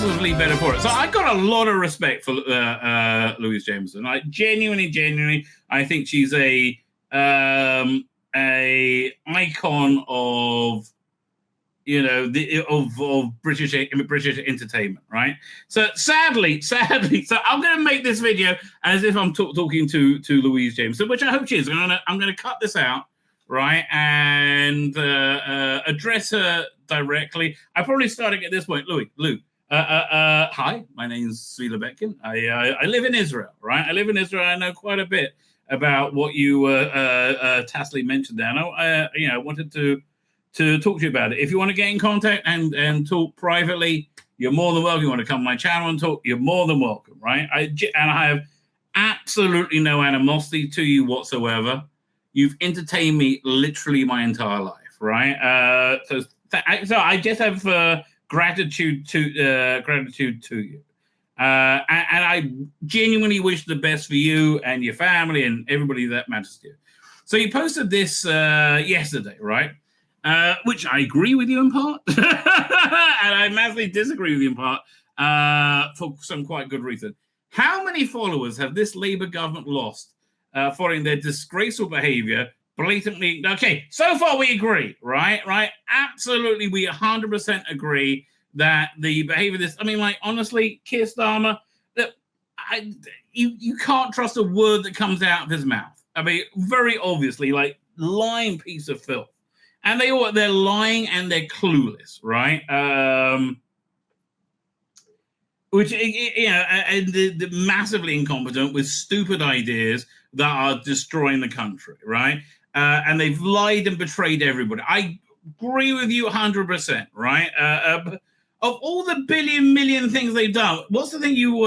massively better for it. So I got a lot of respect for Louise Jameson. I genuinely, I think she's a icon of, you know, of British entertainment, right? So sadly, so I'm going to make this video as if I'm talking to Louise Jameson, which I hope she is. I'm going to cut this out, right, and address her directly. I probably starting at this point. Lou. Hi, my name's Tzvi Lebetkin. I live in Israel, right? I live in Israel. I know quite a bit about what you tacitly mentioned there. And I wanted to talk to you about it. If you want to get in contact and talk privately, you're more than welcome. You want to come on my channel and talk, you're more than welcome, right? I have absolutely no animosity to you whatsoever. You've entertained me literally my entire life, right? So I just have gratitude to you, and I genuinely wish the best for you and your family and everybody that matters to you. So you posted this yesterday, right? Which I agree with you in part, and I massively disagree with you in part for some quite good reason. How many followers have this Labour government lost following their disgraceful behaviour? Blatantly, okay, so far we agree, right? Absolutely, we 100% agree that the behavior of this, I mean, like, honestly, Keir Starmer, that you can't trust a word that comes out of his mouth. I mean, very obviously, like, lying piece of filth. And they're lying and they're clueless, right? Which, you know, and they're massively incompetent with stupid ideas that are destroying the country, right? And they've lied and betrayed everybody. I agree with you 100%, right? Of all the million things they've done, what's the thing you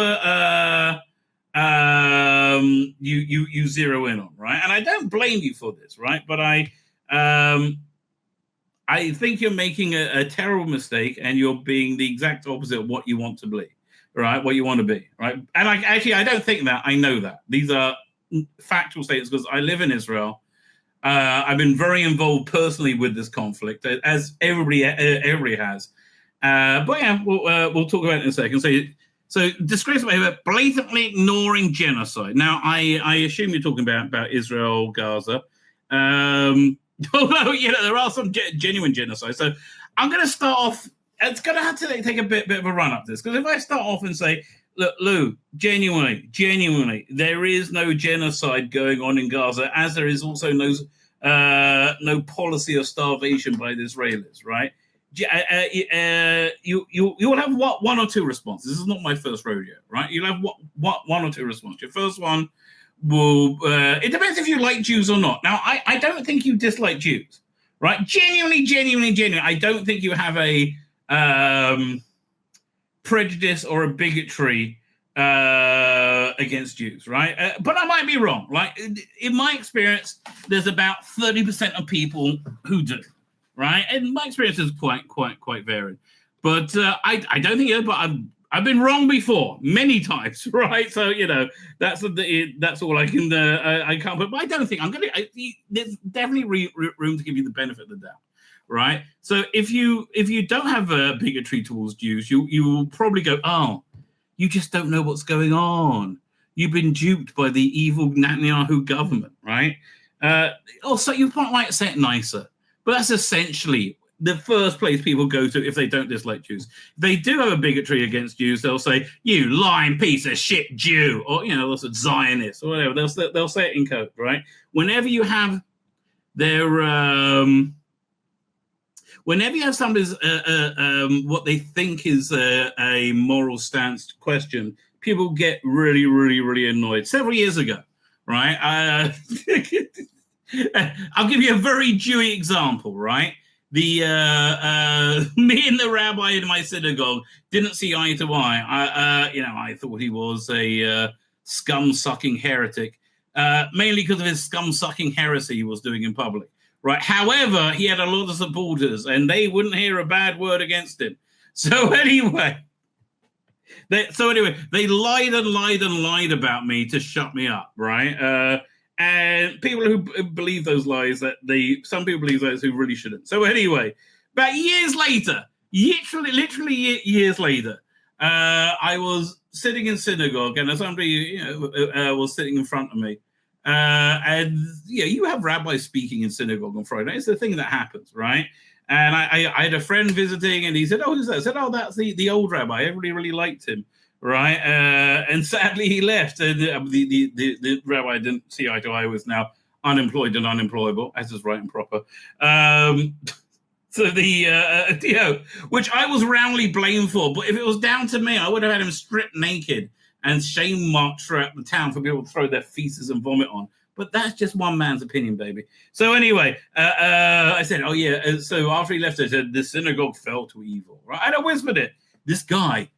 zero in on, right? And I don't blame you for this, right? But I think you're making a terrible mistake, and you're being the exact opposite of what you want to be, right? What you want to be, right? And I don't think that. I know that. These are factual statements because I live in Israel. I've been very involved personally with this conflict, as everybody has. But yeah, we'll talk about it in a second. So disgraceful behavior, blatantly ignoring genocide. Now, I assume you're talking about Israel, Gaza. Although, you know, there are some genuine genocide. So I'm going to start off. It's going to have to take a bit of a run up this, because if I start off and say, look, Lou, genuinely, there is no genocide going on in Gaza, as there is also no policy of starvation by the Israelis, right? You will have one or two responses. This is not my first rodeo, right? You'll have one or two responses. Your first one will, it depends if you like Jews or not. Now, I don't think you dislike Jews, right? Genuinely, I don't think you have a prejudice or a bigotry against Jews, right? But I might be wrong. Like, in my experience, there's about 30% of people who do, right? And my experience is quite varied. But I don't think it. But I've been wrong before many times, right? So, you know, that's all I can I can't. But I don't think there's definitely room to give you the benefit of the doubt. Right, so if you don't have a bigotry towards Jews, you will probably go, oh, you just don't know what's going on. You've been duped by the evil Netanyahu government, right? Also, you might say it nicer, but that's essentially the first place people go to if they don't dislike Jews. If they do have a bigotry against Jews, they'll say, "You lying piece of shit Jew," or, you know, they'll say Zionist or whatever. They'll say it in code, right? Whenever you have somebody's what they think is a moral stance question, people get really annoyed. Several years ago, right? I'll give you a very Jewy example, right? Me and the rabbi in my synagogue didn't see eye to eye. I thought he was a scum-sucking heretic, mainly because of his scum-sucking heresy he was doing in public. Right. However, he had a lot of supporters, and they wouldn't hear a bad word against him. So anyway, they lied about me to shut me up. Right. And people who believe those lies, some people believe those who really shouldn't. So anyway, about years later, literally years later, I was sitting in synagogue, and somebody was sitting in front of me. And you have rabbis speaking in synagogue on Friday. It's the thing that happens, right? And I had a friend visiting, and he said, "Oh, who's that?" I said, "Oh, that's the old rabbi. Everybody really liked him." Right, and sadly he left. And the rabbi I didn't see eye to eye with, now unemployed and unemployable, as is right and proper. So which I was roundly blamed for. But if it was down to me, I would have had him stripped naked and shame marched throughout the town for people to throw their feces and vomit on. But that's just one man's opinion, baby. So anyway, I said, "Oh yeah." So after he left, I said, "The synagogue fell to evil." Right, and I whispered it. This guy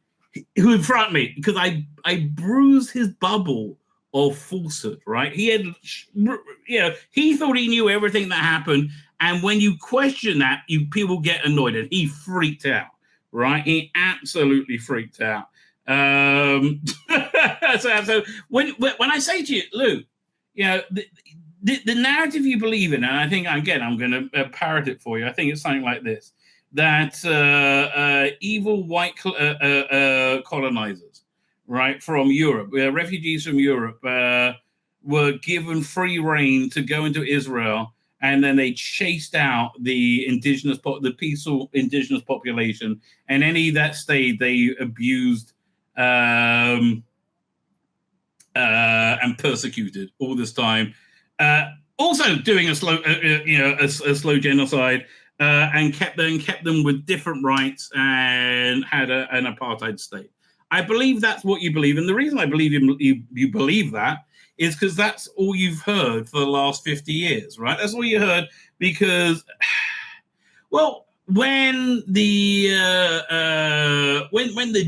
who in front of me, because I bruised his bubble of falsehood, right? He had, he thought he knew everything that happened, and when you question that, people get annoyed, and he freaked out, right? He absolutely freaked out. So when I say to you, Lou, the narrative you believe in, and I think again I'm going to parrot it for you. I think it's something like this: that evil white colonizers, right, from Europe, refugees from Europe, were given free rein to go into Israel, and then they chased out the peaceful indigenous population, and any that stayed, they abused and persecuted all this time. Also doing a slow genocide. And kept them with different rights and had an apartheid state. I believe that's what you believe, and the reason I believe you believe that is because that's all you've heard for the last 50 years, right? That's all you heard because, well, when the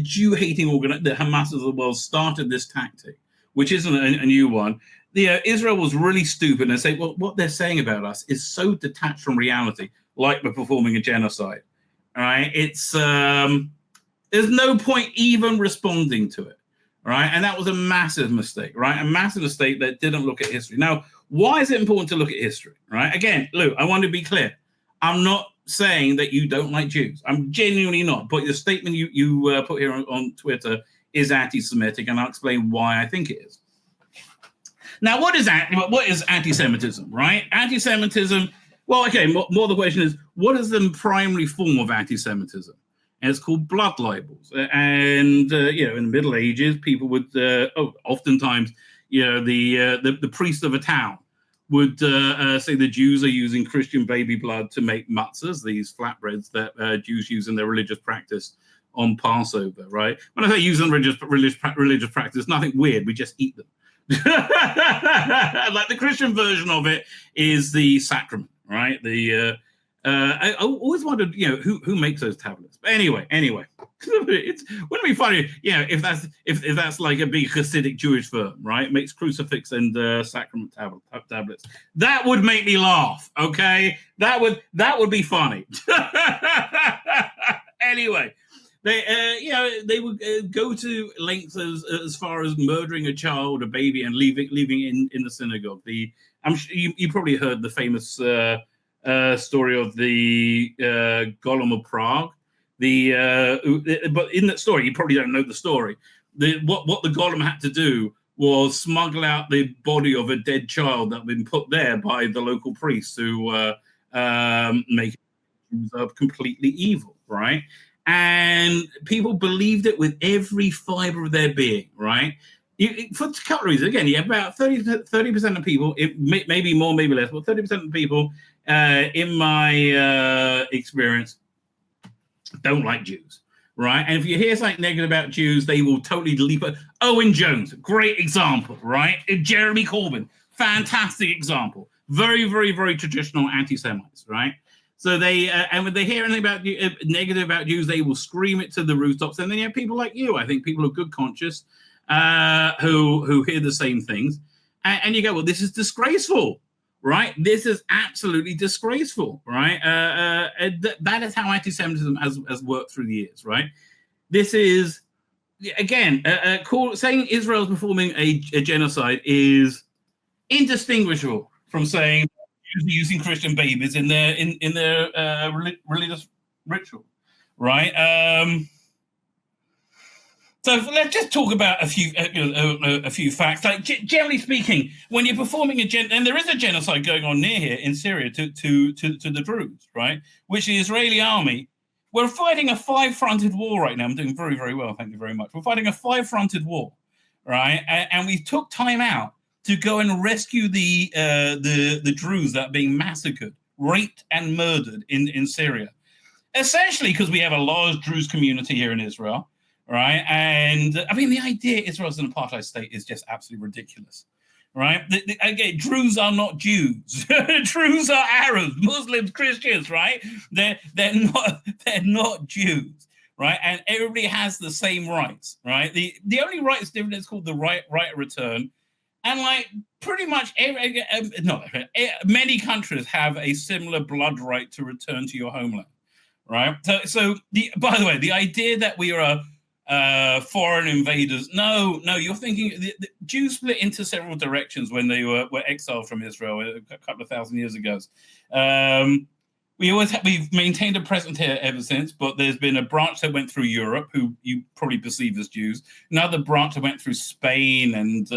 Jew-hating the Hamas of the world started this tactic, which isn't a new one, Israel was really stupid and say, well, what they're saying about us is so detached from reality, like we're performing a genocide. All right, it's there's no point even responding to it, right? And that was a massive mistake, right? A massive mistake that didn't look at history. Now, why is it important to look at history, right? Again, Lou, I want to be clear. I'm not saying that you don't like Jews. I'm genuinely not. But the statement you put here on Twitter is anti-Semitic, and I'll explain why I think it is. Now, what is anti-Semitism, right? Anti-Semitism, well, okay, more the question is, what is the primary form of anti-Semitism? And it's called blood libels. And, in the Middle Ages, people would, oftentimes, the priest of a town would say the Jews are using Christian baby blood to make matzahs, these flatbreads that Jews use in their religious practice on Passover, right? When I say use in religious practice, nothing weird, we just eat them. Like the Christian version of it is the sacrament, right? I always wondered, who makes those tablets. But anyway, wouldn't it be funny, if that's like a big Hasidic Jewish firm, right? Makes crucifix and sacrament tablets. That would make me laugh. Okay, that would be funny. Anyway. They would go to lengths as far as murdering a child, a baby, and leaving in the synagogue. I'm sure you probably heard the famous story of the Golem of Prague. But in that story, you probably don't know the story. What the Golem had to do was smuggle out the body of a dead child that had been put there by the local priests who make it completely evil, right? And people believed it with every fiber of their being, right? For a couple of reasons. Again, you have about 30% of people, maybe more, maybe less, but 30% of people, in my experience, don't like Jews, right? And if you hear something negative about Jews, they will totally leap it. Owen Jones, great example, right? Jeremy Corbyn, fantastic example. Very, very, very traditional anti-Semites, right? So and when they hear anything about negative about Jews, they will scream it to the rooftops. And then you have people like you, I think, people of good conscience, who hear the same things, and you go, well, this is disgraceful, right? This is absolutely disgraceful, right? That is how anti-Semitism has worked through the years, right? This is, again, saying Israel is performing a genocide is indistinguishable from saying using Christian babies in their religious ritual, right? So let's just talk about a few facts. Like generally speaking, when you're performing and there is a genocide going on near here in Syria to the Druze, right? Which the Israeli army, we're fighting a 5-fronted war right now. I'm doing very, very well, thank you very much. We're fighting a 5-fronted war, right? And we took time out to go and rescue the Druze that are being massacred, raped, and murdered in Syria. Essentially, because we have a large Druze community here in Israel. Right, and I mean the idea Israel's an apartheid state is just absolutely ridiculous, right? Again, Druze are not Jews. Druze are Arabs, Muslims, Christians, right? They're not Jews, right? And everybody has the same rights, right? The only right is different. It's called the right of return, and like pretty much many countries have a similar blood right to return to your homeland, right? So by the way, the idea that we are foreign invaders. No, you're thinking the Jews split into several directions when they were exiled from Israel a couple of thousand years ago. We've maintained a presence here ever since, but there's been a branch that went through Europe, who you probably perceive as Jews. Another branch that went through Spain and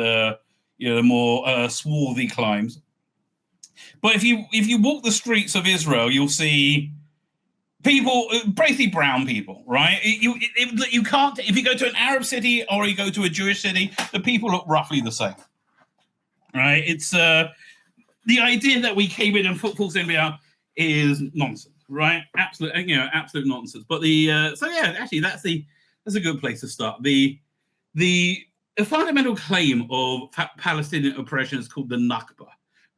more swarthy climes. But if you walk the streets of Israel, you'll see people, basically brown people, right? You can't, if you go to an Arab city or you go to a Jewish city, the people look roughly the same, right? It's the idea that we came in and full Syria is nonsense, right? Absolute nonsense. But actually that's a good place to start. The fundamental claim of Palestinian oppression is called the Nakba,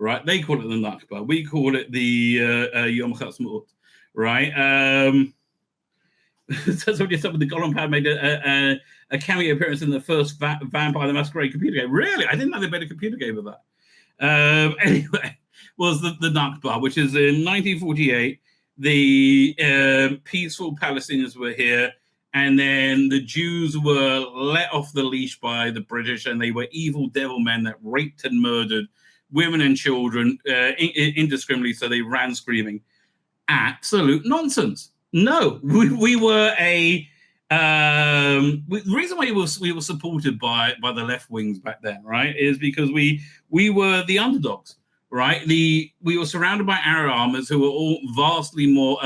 right? They call it the Nakba. We call it the Yom Ha'atzmaut. Right. So some of the Golan Pad made a cameo appearance in the first Vampire the Masquerade computer game. Really? I didn't know they made a computer game of that. Anyway, was the Nakba, which is in 1948. The peaceful Palestinians were here, and then the Jews were let off the leash by the British, and they were evil devil men that raped and murdered women and children indiscriminately, so they ran screaming. Absolute nonsense. No, we were the reason why we were supported by the left wings back then, right, is because we were the underdogs, right? We were surrounded by Arab armies who were all vastly more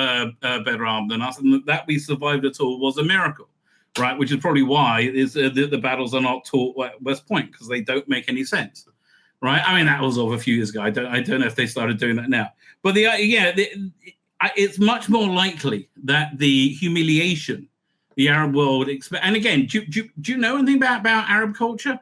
better armed than us, and that we survived at all was a miracle, right? Which is probably why the battles are not taught at West Point, because they don't make any sense, right? I mean, that was over a few years ago. I don't know if they started doing that now, but it's much more likely that the humiliation the Arab world expect. And again, do you know anything about Arab culture?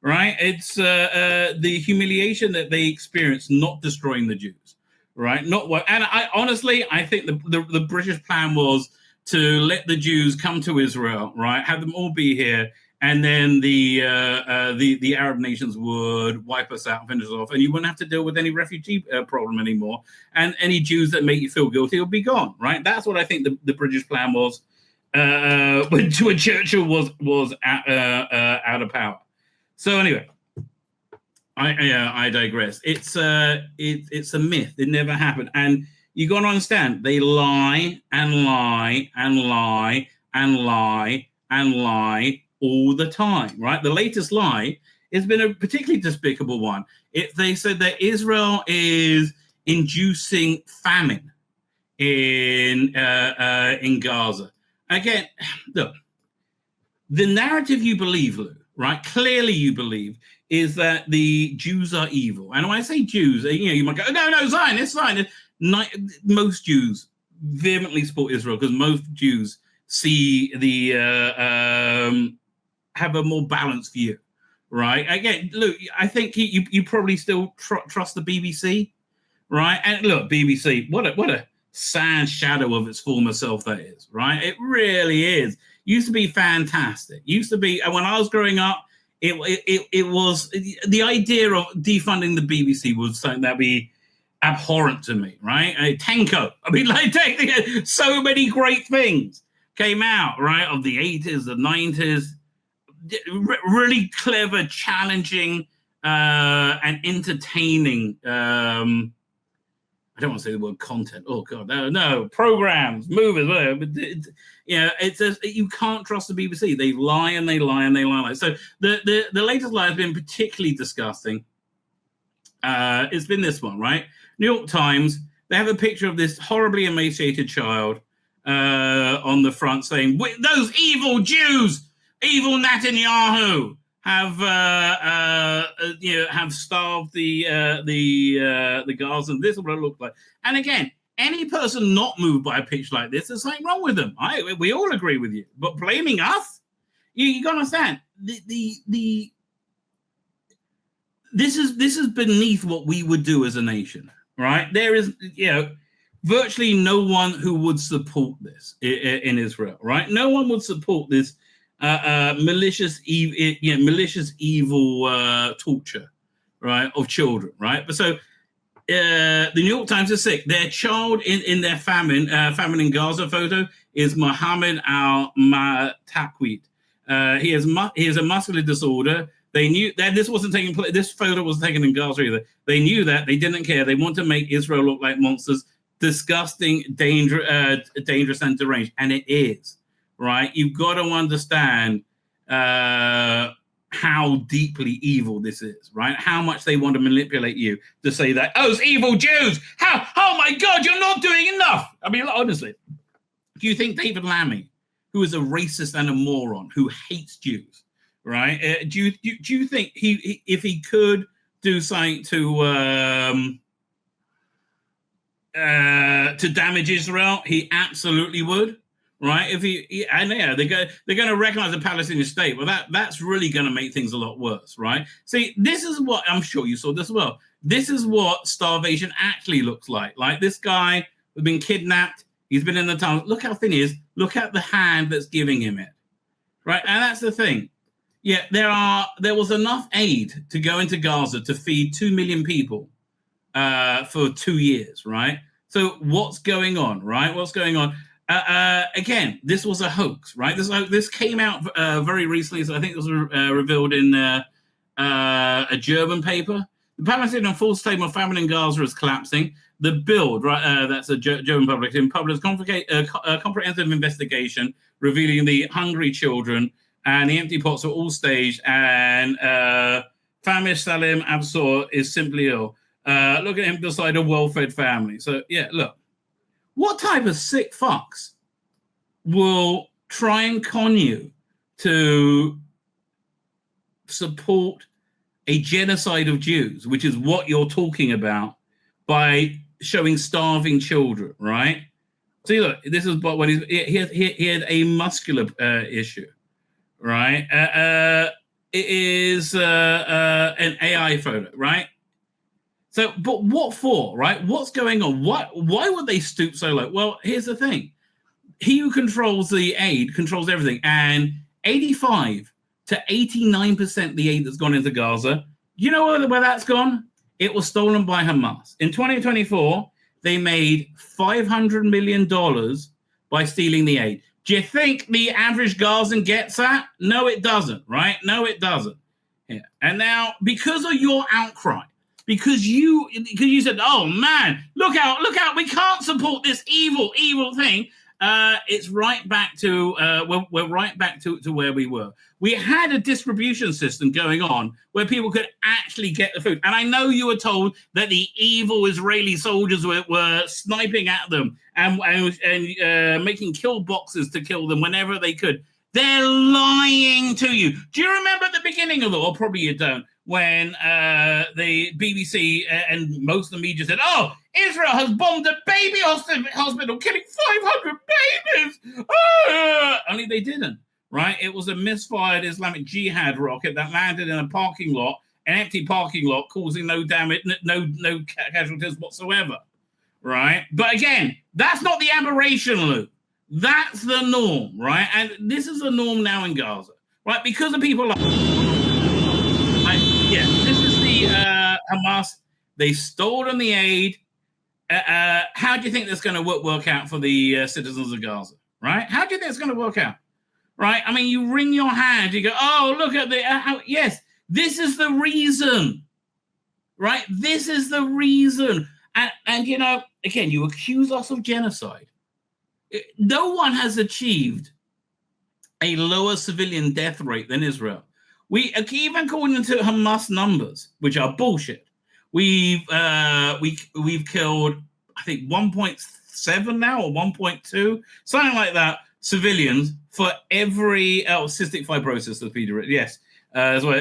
Right, it's the humiliation that they experience not destroying the Jews. Right, not what. And I think the British plan was to let the Jews come to Israel. Right, have them all be here, and then the Arab nations would wipe us out, finish us off, and you wouldn't have to deal with any refugee problem anymore. And any Jews that make you feel guilty will be gone. Right, that's what I think the British plan was when Churchill was out of power. So anyway, I digress. It's a myth. It never happened, and you got to understand they lie and lie and lie and lie and lie all the time, right? The latest lie has been a particularly despicable one. They said that Israel is inducing famine in Gaza. Again, look, the narrative you believe, Lou, right? Clearly you believe is that the Jews are evil. And when I say Jews, you might go, no, Zionists. Most Jews vehemently support Israel because most Jews see have a more balanced view, right? Again, look, I think you probably still trust the BBC, right? And look, BBC, what a sad shadow of its former self that is, right? It really is. Used to be fantastic. Used to be, and when I was growing up, it was the idea of defunding the BBC was something that be abhorrent to me, right? Tenko, I mean, like so many great things came out, right, of the 80s, the 90s. Really clever, challenging, and entertaining I don't want to say the word content. Oh God, no, programs, movies, whatever. But you can't trust the BBC. They lie and they lie and they lie. So the latest lie has been particularly disgusting. It's been this one, right? New York Times. They have a picture of this horribly emaciated child on the front, saying, "Those evil Jews, evil Netanyahu, have starved the Gaza, and this is what it looked like." And again, any person not moved by a picture like this, there's something wrong with them. We all agree with you, but blaming us, you got to understand this is beneath what we would do as a nation, right? There is virtually no one who would support this in Israel, right? No one would support this malicious evil torture, right, of children, right? But so the New York Times is sick. Their child in their famine in Gaza photo is Mohammed al-Matakwit. He has a muscular disorder. They knew that this wasn't taking place. This photo wasn't taken in Gaza either. They knew that. They didn't care. They want to make Israel look like monsters, disgusting, dangerous, and deranged, and it is. Right, you've got to understand how deeply evil this is, right? How much they want to manipulate you to say that, oh, it's evil Jews. How? Oh my God, you're not doing enough. I mean, honestly, do you think David Lammy, who is a racist and a moron who hates Jews, right? Do you think he if he could do something to damage Israel, he absolutely would? Right? If they're going to recognize a Palestinian state, well, that's really going to make things a lot worse, right? See, this is what I'm sure you saw this as well. This is what starvation actually looks like. Like this guy has been kidnapped. He's been in the tunnel. Look how thin he is. Look at the hand that's giving him it, right? And that's the thing. Yeah, there was enough aid to go into Gaza to feed 2 million people for 2 years, right? So what's going on, right? What's going on? Again, this was a hoax, right? This came out very recently, so I think it was revealed in a German paper. The Palestinian full statement of famine in Gaza is collapsing. The Bild, right? That's a German publication, published a comprehensive investigation revealing the hungry children and the empty pots are all staged. And Famish Salim Absor is simply ill. Look at him beside a well-fed family. So yeah, look. What type of sick fucks will try and con you to support a genocide of Jews, which is what you're talking about, by showing starving children, right? See, look, this is when he had a muscular issue, right? It is an AI photo, right? So, but what for, right? What's going on? Why would they stoop so low? Well, here's the thing. He who controls the aid controls everything. And 85 to 89% of the aid that's gone into Gaza, you know where that's gone? It was stolen by Hamas. In 2024, they made $500 million by stealing the aid. Do you think the average Gazan gets that? No, it doesn't, right? No, it doesn't. Yeah. And now, because of your outcry, because you said, oh man, look out, we can't support this evil thing. It's right back to we're right back to where we were. We had a distribution system going on where people could actually get the food. And I know you were told that the evil Israeli soldiers were sniping at them and making kill boxes to kill them whenever they could. They're lying to you. Do you remember at the beginning of it? Or probably you don't. When the BBC and most of the media said, oh, Israel has bombed a baby hospital, killing 500 babies. Only they didn't, right? It was a misfired Islamic Jihad rocket that landed in a parking lot, an empty parking lot, causing no damage, no casualties whatsoever, right? But again, that's not the aberration, Lou. That's the norm, right? And this is the norm now in Gaza, right? Because of people like... Yeah, this is the Hamas. They stolen the aid. How do you think that's going to work out for the citizens of Gaza, right? How do you think it's going to work out, right? I mean, you wring your hand. You go, oh, look at the... yes, this is the reason, right? This is the reason. And you know, again, you accuse us of genocide. No one has achieved a lower civilian death rate than Israel. We, even according to Hamas numbers, which are bullshit, we've killed, I think, 1.7 now or 1.2, something like that, civilians for every cystic fibrosis, as Peter, yes, as well,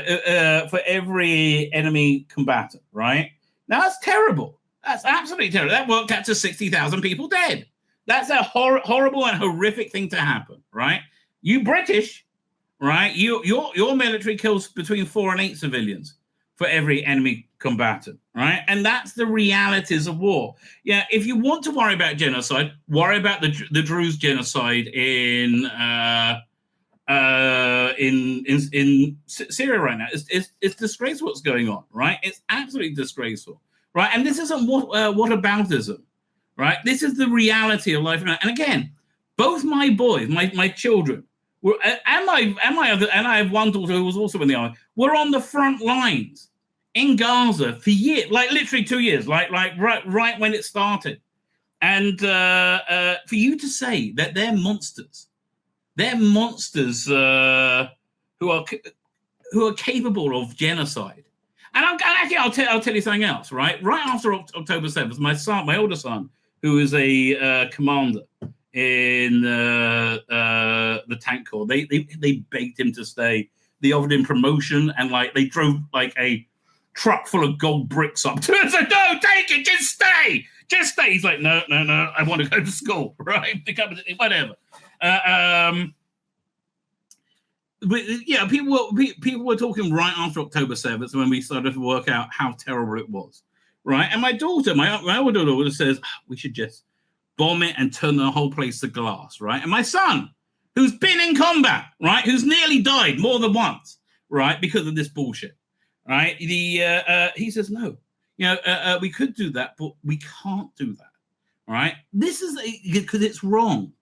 for every enemy combatant, right? Now that's terrible. That's absolutely terrible. That worked out to 60,000 people dead. That's a horrible and horrific thing to happen, right? You British, right? Your military kills between 4 and 8 civilians for every enemy combatant, right? And that's the realities of war. Yeah, if you want to worry about genocide, worry about the Druze genocide in Syria right now. It's disgraceful what's going on, right? It's absolutely disgraceful, right? And this isn't whataboutism, right? This is the reality of life. And again, both my boys, my children, were, and I have one daughter who was also in the army, were on the front lines in Gaza for years, like literally 2 years, like right when it started. And for you to say that they're monsters who are capable of genocide. And I'll tell you something else, right? Right after October 7th, my older son, who is a commander in the tank corps, they begged him to stay. They offered him promotion, and like they drove like a truck full of gold bricks up to him. So no, take it, just stay. He's like, no, I want to go to school, right? Whatever. But yeah, people were talking right after October 7th when we started to work out how terrible it was, right? And my daughter, my older daughter, says we should just bomb it and turn the whole place to glass, right? And my son, who's been in combat, right, who's nearly died more than once, right, because of this bullshit, right? He says no, we could do that, but we can't do that, right? This is because it's wrong.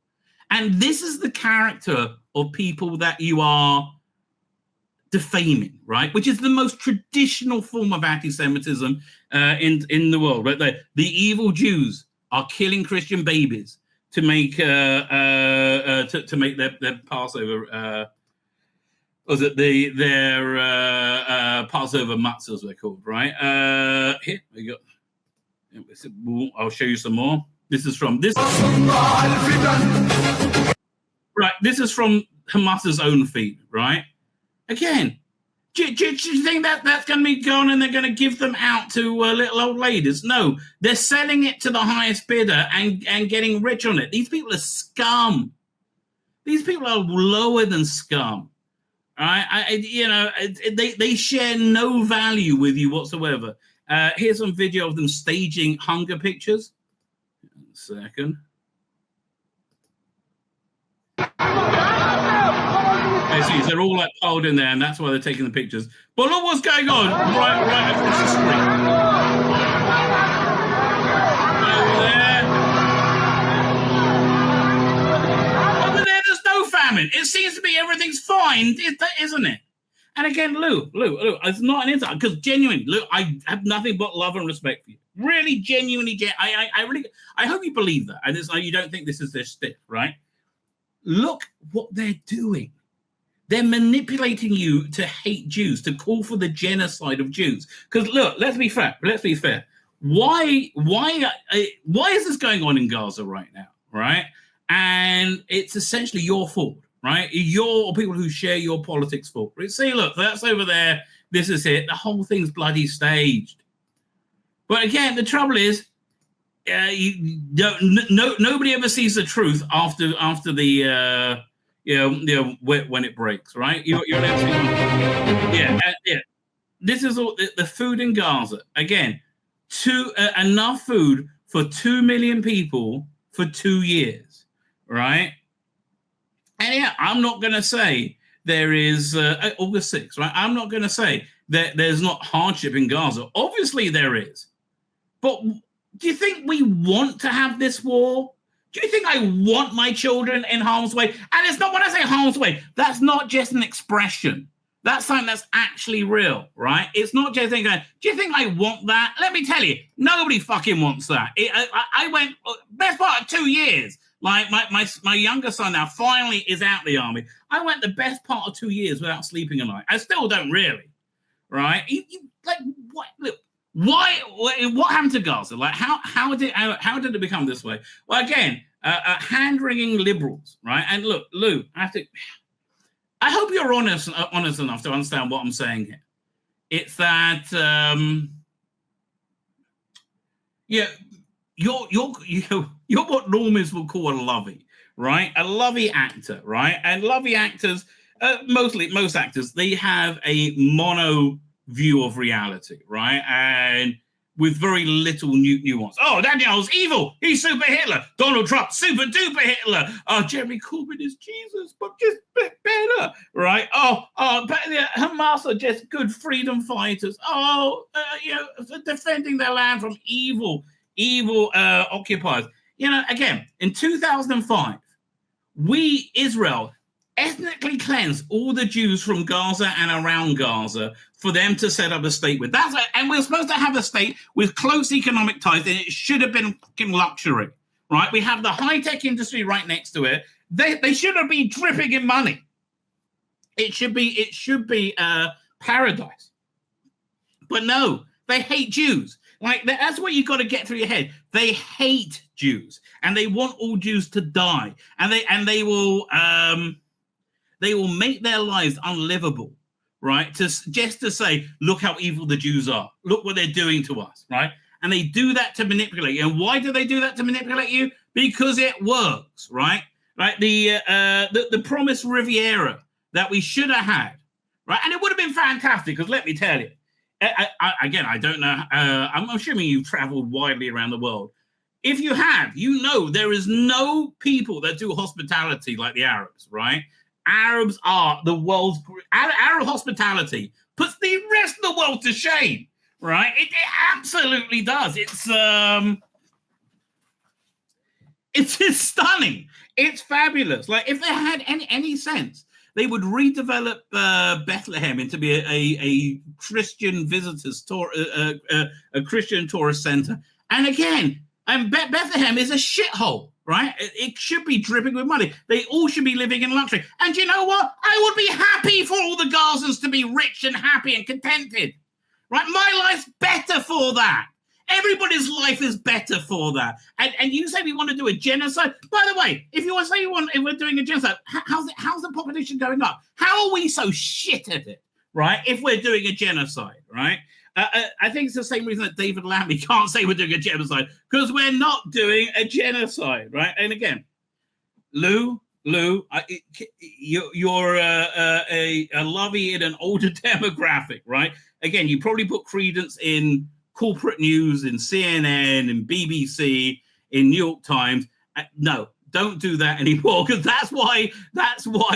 And this is the character of people that you are defaming, right? Which is the most traditional form of anti-Semitism in the world. Right? The evil Jews are killing Christian babies to make their Passover. Was it their Passover matzahs they're called, right? Here we go. I'll show you some more. This is from this. Right, this is from Hamas's own feed, right? Again, do you think that's going to be gone and they're going to give them out to little old ladies? No, they're selling it to the highest bidder and getting rich on it. These people are scum. These people are lower than scum. Right? They share no value with you whatsoever. Here's some video of them staging hunger pictures. Second. See, they're all like piled in there, and that's why they're taking the pictures. But look what's going on right across the street. Over there, there's no famine. It seems to be everything's fine, isn't it? And again, Lou, it's not an insult, because genuinely, Lou, I have nothing but love and respect for you. Really, genuinely, I hope you believe that. And you don't think this is their stiff, right? Look what they're doing. They're manipulating you to hate Jews, to call for the genocide of Jews. Because look, let's be fair. Why is this going on in Gaza right now, right? And it's essentially your fault, right? Your people who share your politics fault. See, look, that's over there. This is it. The whole thing's bloody staged. But again, the trouble is, nobody ever sees the truth after the when it breaks, right? You're yeah. This is all the food in Gaza. Again, enough food for 2 million people for 2 years, right? And yeah, I'm not going to say there is August 6th, right? I'm not going to say that there's not hardship in Gaza. Obviously, there is. But do you think we want to have this war? Do you think I want my children in harm's way? And it's not, when I say harm's way, that's not just an expression, That's something that's actually real, right? It's not just thinking, do you think I want that? Let me tell you, nobody fucking wants that. I went, best part of 2 years. Like my younger son now finally is out the army. I went the best part of 2 years without sleeping a night. I still don't really, right? Like what? Look, why? What happened to Gaza? Like how did it become this way? Well, again, hand-wringing liberals, right? And look, Lou, I hope you're honest enough to understand what I'm saying here. It's that you're what normies will call a lovey, right? A lovey actor, right? And lovey actors, most actors, they have a mono view of reality, right? And with very little nuance. Oh, Daniel's evil. He's super Hitler. Donald Trump, super duper Hitler. Jeremy Corbyn is Jesus, but just better, right? But Hamas are just good freedom fighters. Defending their land from evil occupiers. Again, in 2005, Israel, ethnically cleansed all the Jews from Gaza and around Gaza for them to set up a state with. And we're supposed to have a state with close economic ties, and it should have been fucking luxury, right? We have the high-tech industry right next to it. They shouldn't be dripping in money. It should be paradise. But no, they hate Jews. Like, that's what you got to get through your head. They hate Jews, and they want all Jews to die, and they will make their lives unlivable, right? Just to say, look how evil the Jews are. Look what they're doing to us, right? And they do that to manipulate you. And why do they do that to manipulate you? Because it works, right? Right? The promised Riviera that we should have had, right? And it would have been fantastic, because let me tell you, I don't know. I'm assuming you've traveled widely around the world. If you have, there is no people that do hospitality like the Arabs, right? Arabs are the world's Arab hospitality puts the rest of the world to shame, right? It absolutely does. It's stunning. It's fabulous. Like, if they had any sense, they would redevelop Bethlehem into be a Christian visitors tour, a Christian tourist center. And again, Bethlehem is a shithole, right? It should be dripping with money. They all should be living in luxury. And you know what? I would be happy for all the Gazans to be rich and happy and contented, right? My life's better for that. Everybody's life is better for that. And you say we want to do a genocide. By the way, if we're doing a genocide, how's the population going up? How are we so shit at it, right? If we're doing a genocide, right? I think it's the same reason that David Lammy can't say we're doing a genocide, because we're not doing a genocide, right? And again, Lou, you're a lovey in an older demographic, right? Again, you probably put credence in corporate news, in CNN, in BBC, in New York Times. No, don't do that anymore, because that's why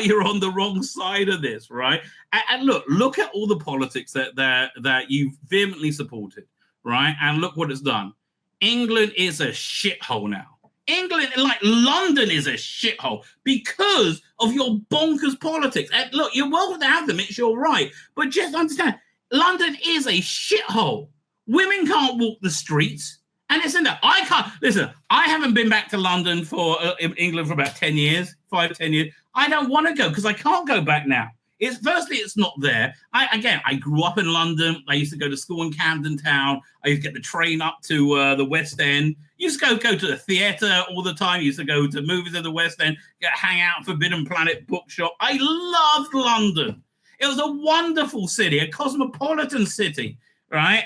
you're on the wrong side of this, right? And look at all the politics that you've vehemently supported, right? And look what it's done. England is a shithole now. England, like London, is a shithole because of your bonkers politics. And look, you're welcome to have them, it's your right. But just understand, London is a shithole. Women can't walk the streets. And listen, I haven't been back to London in England for about 10 years, 10 years. I don't want to go because I can't go back now. It's not there. I grew up in London. I used to go to school in Camden Town. I used to get the train up to the West End. Used to go to the theatre all the time. Used to go to movies in the West End, hang out at Forbidden Planet bookshop. I loved London. It was a wonderful city, a cosmopolitan city. Right,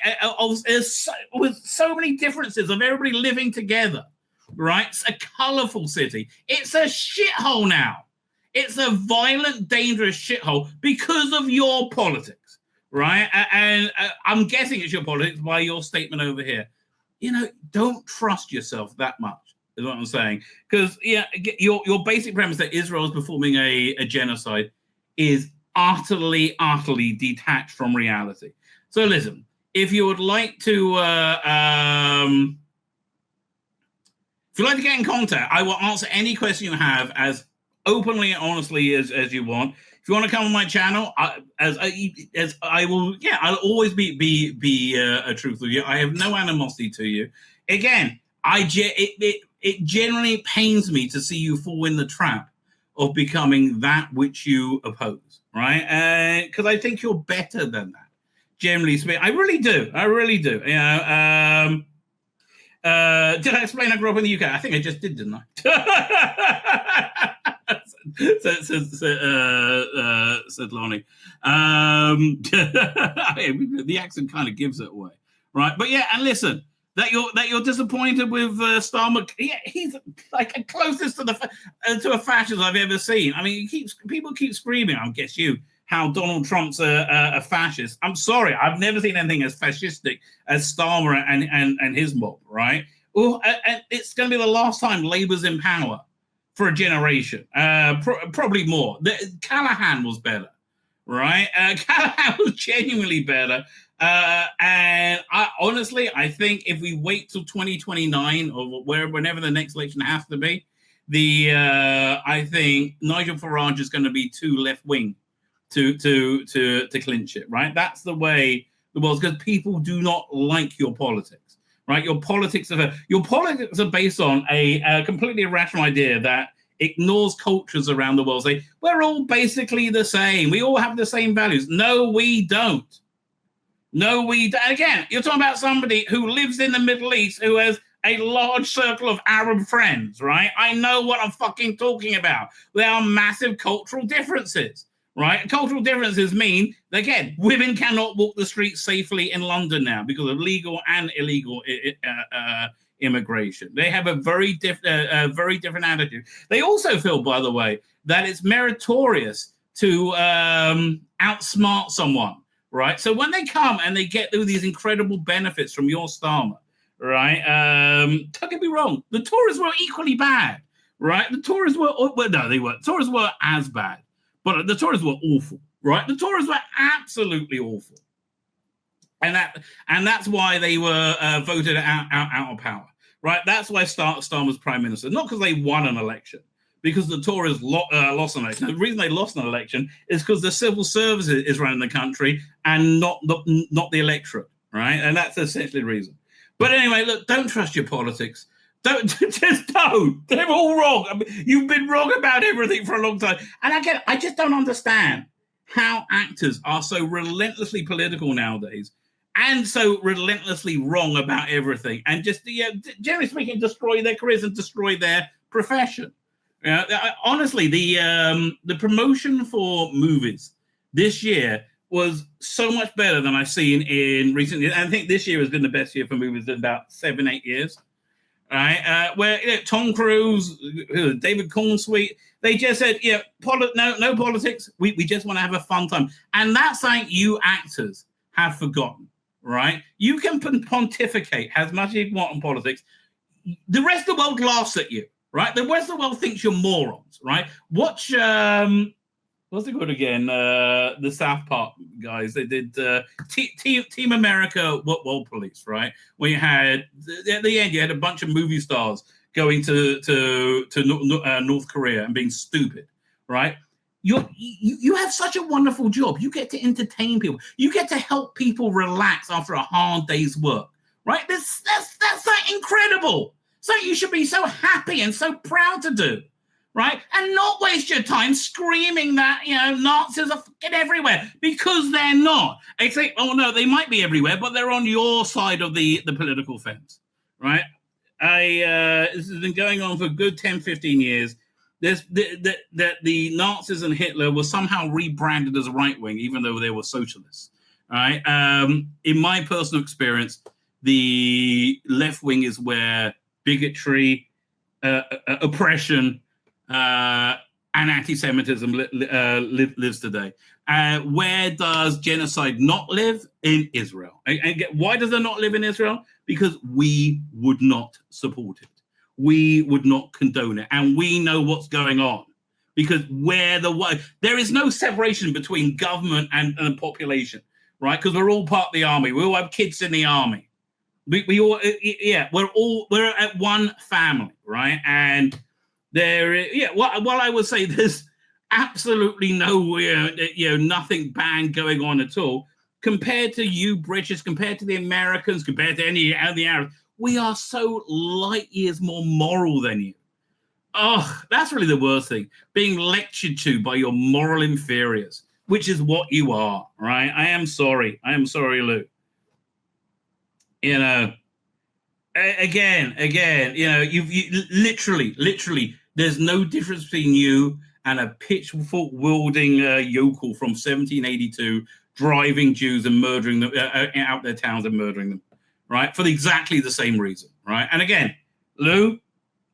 with so many differences of everybody living together, right? It's a colourful city. It's a shithole now. It's a violent, dangerous shithole because of your politics, right? And I'm guessing it's your politics by your statement over here. Don't trust yourself that much, is what I'm saying. Because your basic premise that Israel is performing a genocide is utterly detached from reality. So listen. If you would like to, get in contact, I will answer any question you have as openly and honestly as you want. If you want to come on my channel, as I will, I'll always be a truth with you. I have no animosity to you. Again, it generally pains me to see you fall in the trap of becoming that which you oppose, right? Because I think you're better than that. Generally speaking, I really do. You know, did I explain I grew up in the UK? I think I just did, didn't I? said Lonnie. The accent kind of gives it away, right? But yeah, and listen, that you're disappointed with Starmer. Yeah, he's like the closest to a fascist I've ever seen. I mean, people keep screaming. I guess how Donald Trump's a fascist. I'm sorry, I've never seen anything as fascistic as Starmer and his mob, right? Well, and it's going to be the last time Labour's in power for a generation, probably more. Callahan was better, right? Callahan was genuinely better. And I think if we wait till 2029 or whenever the next election has to be, I think Nigel Farage is going to be too left wing to clinch it, right? That's the way the world's, because people do not like your politics, right? Your politics are based on a completely irrational idea that ignores cultures around the world. Say we're all basically the same. We all have the same values. No, we don't. No, we don't. Again, you're talking about somebody who lives in the Middle East who has a large circle of Arab friends, right? I know what I'm fucking talking about. There are massive cultural differences. Right, cultural differences mean, again, women cannot walk the streets safely in London now because of legal and illegal immigration. They have a very different attitude. They also feel, by the way, that it's meritorious to outsmart someone, right? So when they come and they get through these incredible benefits from your Starmer, right? Don't get me wrong, the Tories were equally bad, right? The Tories were no, they weren't. Tories were as bad. But the Tories were awful, right? The Tories were absolutely awful, and that's why they were voted out of power, right? That's why Starmer was prime minister, not because they won an election, because the Tories lost an election. The reason they lost an election is because the civil service is running the country and not the electorate, right? And that's essentially the reason. But anyway, look, don't trust your politics. Don't. They're all wrong. I mean, you've been wrong about everything for a long time. And again, I just don't understand how actors are so relentlessly political nowadays and so relentlessly wrong about everything and just, generally speaking, destroy their careers and destroy their profession. Honestly, the promotion for movies this year was so much better than I've seen in recent years. And I think this year has been the best year for movies in about 7-8 years. Right, where Tom Cruise, David Cornsweet, they just said, no politics. We just want to have a fun time, and that's something you actors have forgotten. Right, you can pontificate as much as you want on politics. The rest of the world laughs at you. Right, the rest of the world thinks you're morons. Right, watch what's it called again? The South Park guys. They did Team America World Police, right? Where you had at the end, you had a bunch of movie stars going to North Korea and being stupid, right? You have such a wonderful job. You get to entertain people. You get to help people relax after a hard day's work, right? That's like incredible. So you should be so happy and so proud to do. Right, and not waste your time screaming that Nazis are fucking everywhere, because they're not. It's like, oh no, they might be everywhere, but they're on your side of the political fence, right? This has been going on for a good 10-15 years. There's the Nazis and Hitler were somehow rebranded as right wing, even though they were socialists. Right? In my personal experience, the left wing is where bigotry, oppression, and anti-Semitism lives today. Where does genocide not live? In Israel. And why does it not live in Israel? Because we would not support it. We would not condone it. And we know what's going on. Because there is no separation between government and the population, right? Because we're all part of the army. We all have kids in the army. We're at one family, right? And what I would say, there's absolutely no, nothing bad going on at all. Compared to you British, compared to the Americans, compared to any of the Arabs, we are so light years more moral than you. Oh, that's really the worst thing. Being lectured to by your moral inferiors, which is what you are, right? I am sorry. I am sorry, Lou. You know, again, you literally, there's no difference between you and a pitchfork wielding yokel from 1782 driving Jews and murdering them out their towns and murdering them, right? For exactly the same reason, right? And again, Lou,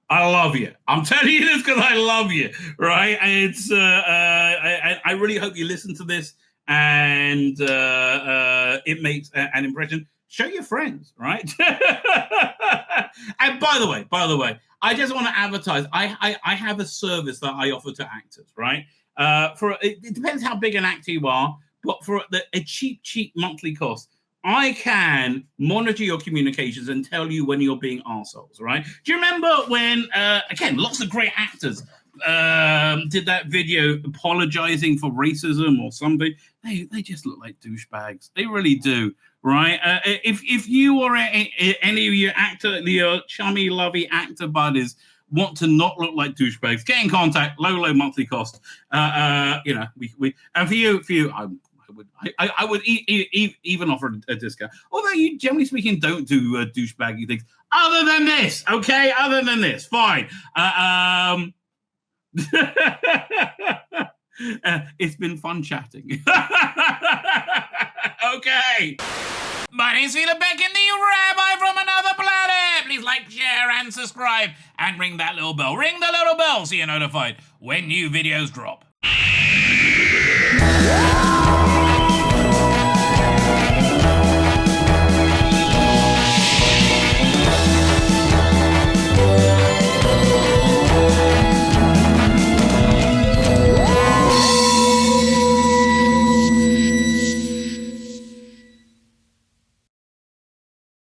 I love you. I'm telling you this because I love you, right? And it's I really hope you listen to this and it makes an impression. Show your friends, right? And by the way, I just want to advertise. I have a service that I offer to actors, right? It depends how big an actor you are, but for a cheap monthly cost, I can monitor your communications and tell you when you're being arseholes, right? Do you remember when, again, lots of great actors did that video apologizing for racism or something? They just look like douchebags. They really do, right? If you or any of your chummy, lovey actor buddies want to not look like douchebags, get in contact. Low monthly cost. We and for you, I would even offer a discount. Although you, generally speaking, don't do douchebaggy things. Other than this, okay? Other than this, fine. It's been fun chatting. Okay. My name's Tzvi Lebetkin, the Rabbi from another planet. Please like, share, and subscribe. And ring that little bell. Ring the little bell so you're notified when new videos drop.